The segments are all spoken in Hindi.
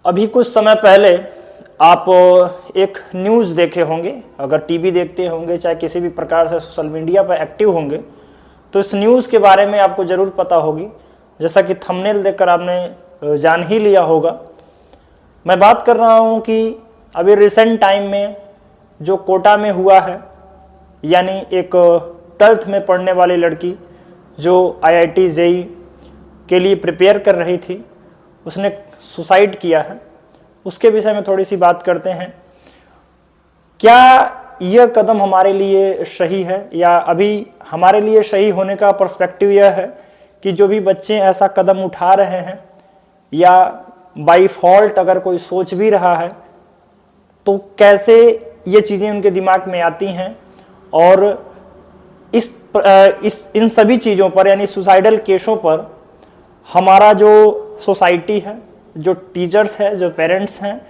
अभी कुछ समय पहले आप एक न्यूज़ देखे होंगे, अगर टीवी देखते होंगे चाहे किसी भी प्रकार से सोशल मीडिया पर एक्टिव होंगे तो इस न्यूज़ के बारे में आपको ज़रूर पता होगी। जैसा कि थंबनेल देखकर आपने जान ही लिया होगा। मैं बात कर रहा हूं कि अभी रिसेंट टाइम में जो कोटा में हुआ है, यानी एक 12th में पढ़ने वाली लड़की जो IIT JEE के लिए प्रिपेयर कर रही थी, उसने सुसाइड किया है। उसके विषय में थोड़ी सी बात करते हैं। क्या यह कदम हमारे लिए सही है, या अभी हमारे लिए सही होने का पर्सपेक्टिव यह है कि जो भी बच्चे ऐसा कदम उठा रहे हैं या बाय फॉल्ट अगर कोई सोच भी रहा है तो कैसे ये चीज़ें उनके दिमाग में आती हैं, और इन सभी चीज़ों पर यानी सुसाइडल केसों पर हमारा जो सोसाइटी है, जो टीचर्स है, जो पेरेंट्स हैं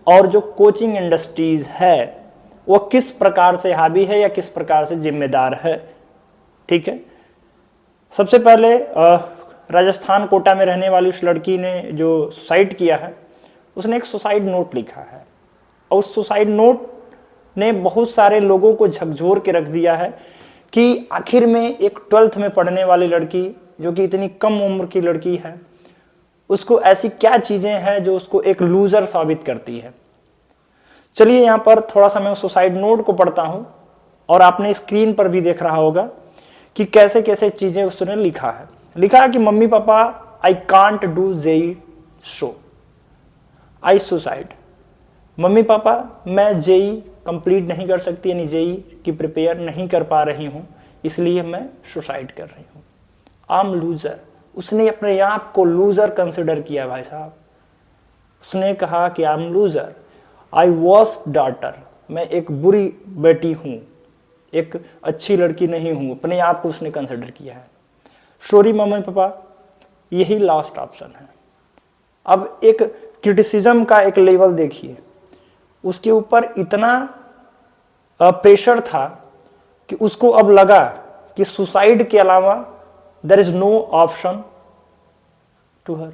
और जो कोचिंग इंडस्ट्रीज है वो किस प्रकार से हावी है या किस प्रकार से जिम्मेदार है। ठीक है, सबसे पहले राजस्थान कोटा में रहने वाली उस लड़की ने जो सुसाइड किया है, उसने एक सुसाइड नोट लिखा है और उस सुसाइड नोट ने बहुत सारे लोगों को झकझोर के रख दिया है कि आखिर में एक 12th में पढ़ने वाली लड़की जो कि इतनी कम उम्र की लड़की है, उसको ऐसी क्या चीजें हैं जो उसको एक लूजर साबित करती है। चलिए यहाँ पर थोड़ा सा मैं सुसाइड नोट को पढ़ता हूं और आपने स्क्रीन पर भी देख रहा होगा कि कैसे कैसे चीजें उसने लिखा है। लिखा है कि mummy papa I can't do JEE so, I suicide. Mummy papa मैं जेई कंप्लीट नहीं कर सकती, यानी जेई की प्रिपेयर नहीं कर पा रही हूं, इसलिए मैं सुसाइड कर रही हूं। I am loser. उसने अपने आप को लूजर कंसिडर किया भाई साहब। उसने कहा कि I am loser, I worst daughter, मैं एक बुरी बेटी हूं, एक अच्छी लड़की नहीं हूं, अपने आप को उसने कंसिडर किया है। सॉरी मम्मी पापा, यही लास्ट ऑप्शन है। अब एक क्रिटिसिज्म का एक लेवल देखिए, उसके ऊपर इतना प्रेशर था कि उसको अब लगा कि सुसाइड के अलावा there is no option to her,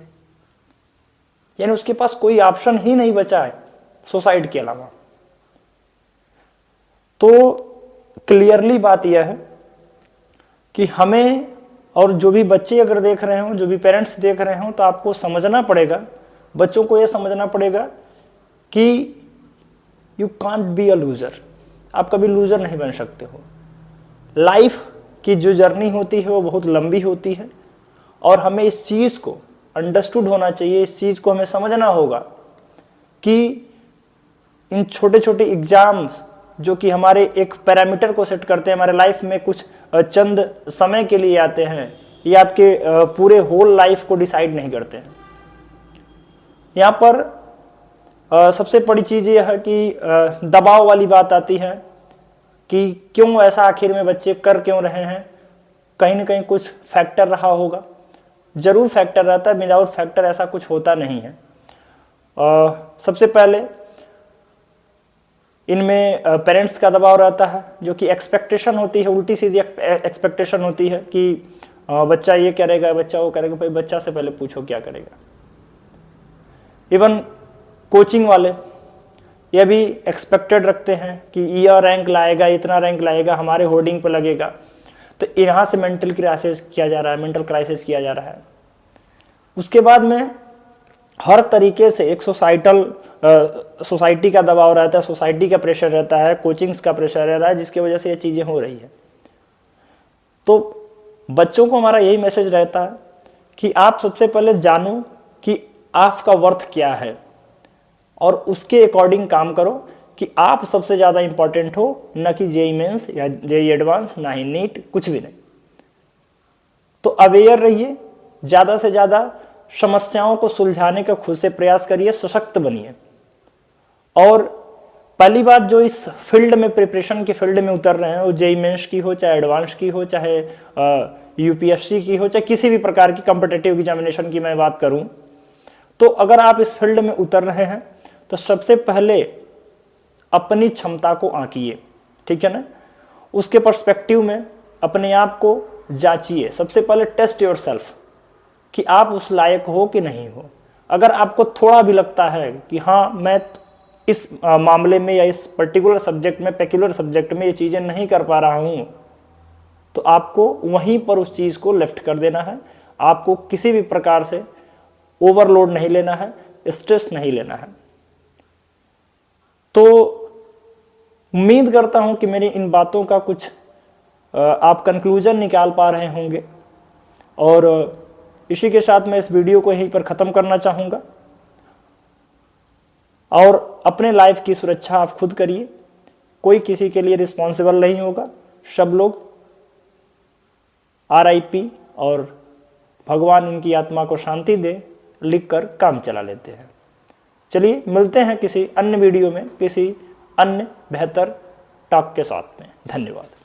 यानी उसके पास कोई ऑप्शन ही नहीं बचा है सुसाइड के अलावा। तो क्लियरली बात यह है कि हमें, और जो भी बच्चे अगर देख रहे हो, जो भी पेरेंट्स देख रहे हो, तो आपको समझना पड़ेगा, बच्चों को यह समझना पड़ेगा कि you can't be a loser. आप कभी लूजर नहीं बन सकते हो। लाइफ की जो जर्नी होती है वो बहुत लंबी होती है और हमें इस चीज को अंडरस्टूड होना चाहिए, इस चीज को हमें समझना होगा कि इन छोटे छोटे एग्जाम्स जो कि हमारे एक पैरामीटर को सेट करते हैं, हमारे लाइफ में कुछ चंद समय के लिए आते हैं, ये आपके पूरे होल लाइफ को डिसाइड नहीं करते हैं। यहाँ पर सबसे बड़ी चीज यह है कि दबाव वाली बात आती है कि क्यों ऐसा आखिर में बच्चे कर क्यों रहे हैं। कहीं ना कहीं कुछ फैक्टर रहा होगा, जरूर फैक्टर रहता है, विदाउट फैक्टर ऐसा कुछ होता नहीं है। सबसे पहले इनमें पेरेंट्स का दबाव रहता है, जो कि एक्सपेक्टेशन होती है, उल्टी सीधी एक्सपेक्टेशन होती है कि बच्चा ये करेगा, बच्चा वो करेगा। भाई बच्चा से पहले पूछो क्या करेगा। इवन कोचिंग वाले ये भी एक्सपेक्टेड रखते हैं कि यह रैंक लाएगा, इतना रैंक लाएगा, हमारे होर्डिंग पर लगेगा। तो यहाँ से मेंटल क्राइसिस किया जा रहा है, मेंटल क्राइसिस किया जा रहा है। उसके बाद में हर तरीके से एक सोसाइटी का दबाव रहता है, सोसाइटी का प्रेशर रहता है, कोचिंग्स का प्रेशर रह रहा है, जिसकी वजह से ये चीज़ें हो रही है। तो बच्चों को हमारा यही मैसेज रहता है कि आप सबसे पहले जानो कि आपका वर्थ क्या है और उसके अकॉर्डिंग काम करो कि आप सबसे ज़्यादा इंपॉर्टेंट हो, न कि जेईई मेंस या जेईई एडवांस, ना ही नीट, कुछ भी नहीं। तो अवेयर रहिए, ज़्यादा से ज़्यादा समस्याओं को सुलझाने का खुद से प्रयास करिए, सशक्त बनिए। और पहली बात, जो इस फील्ड में प्रिपरेशन के फील्ड में उतर रहे हैं, वो जेईई मेंस की हो, चाहे एडवांस की हो, चाहे यूपीएससी की हो, चाहे किसी भी प्रकार की कॉम्पिटिटिव एग्जामिनेशन की मैं बात करूं, तो अगर आप इस फील्ड में उतर रहे हैं तो सबसे पहले अपनी क्षमता को आंकिए। ठीक है ना, उसके पर्सपेक्टिव में अपने आप को जांचिए। सबसे पहले टेस्ट योरसेल्फ कि आप उस लायक हो कि नहीं हो। अगर आपको थोड़ा भी लगता है कि हाँ मैं इस मामले में या इस पर्टिकुलर सब्जेक्ट में, पेक्युलर सब्जेक्ट में ये चीज़ें नहीं कर पा रहा हूँ, तो आपको वहीं पर उस चीज़ को लेफ्ट कर देना है। आपको किसी भी प्रकार से ओवरलोड नहीं लेना है, स्ट्रेस नहीं लेना है। तो उम्मीद करता हूं कि मेरी इन बातों का कुछ आप कंक्लूजन निकाल पा रहे होंगे, और इसी के साथ मैं इस वीडियो को यहीं पर ख़त्म करना चाहूँगा। और अपने लाइफ की सुरक्षा आप खुद करिए, कोई किसी के लिए रिस्पॉन्सिबल नहीं होगा। सब लोग RIP और भगवान उनकी आत्मा को शांति दे लिखकर काम चला लेते हैं। चलिए मिलते हैं किसी अन्य वीडियो में, किसी अन्य बेहतर टॉक के साथ में। धन्यवाद।